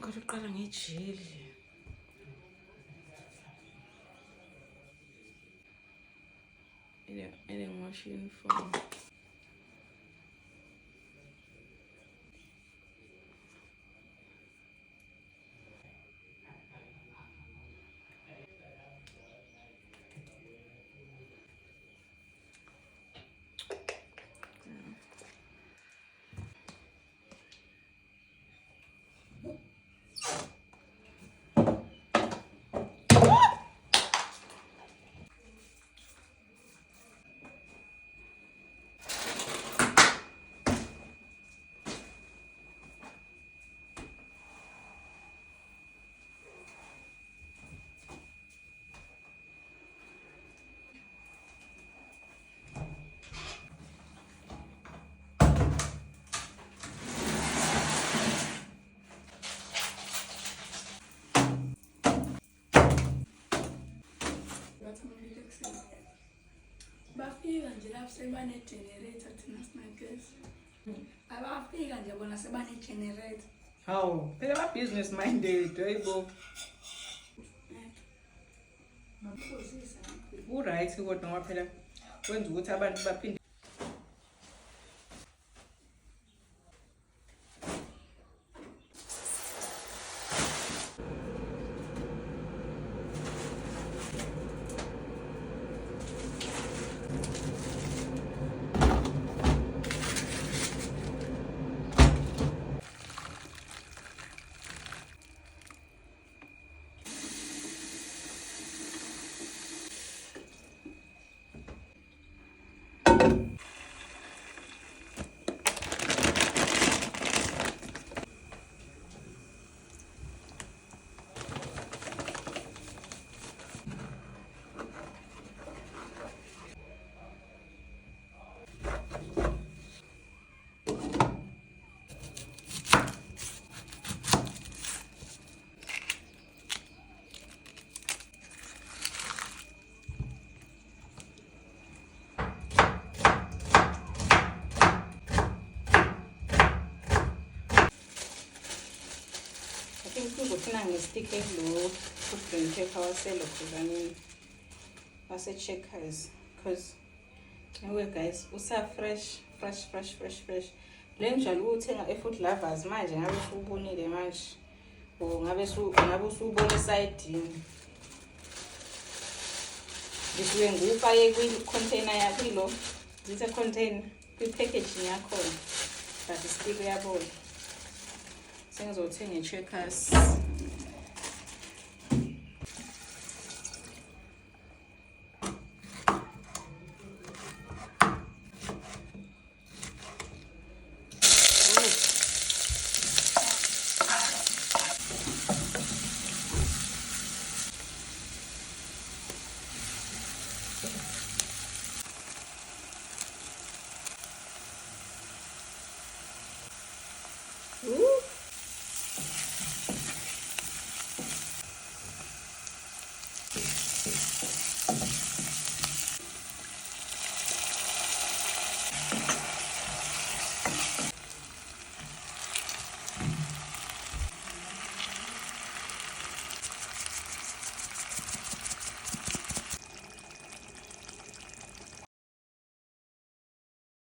ngikho uqala ngejeli. Ile ngiwasha uniform. Bafika nje lapho sebane-generator thina sinagesi. Abafika nje bona sebane-generator. Hawu, phela ba-business minded, hayibo. Ku-right kodwa ngoba phela kwenza ukuthi abantu baphinde. Kuzofuna ngestikhi lo green pepper waselokhuzaneni wase-Checkers because anyway guys fresh. Le njalo ukuthenga e-Food Lovers manje ngabe usubonile manje ngabe usubona esayidini bisuke ngufake kwi-container yakho zithe container kwi-packaging yakhona but still uyabona sengizothenga e-Checkers.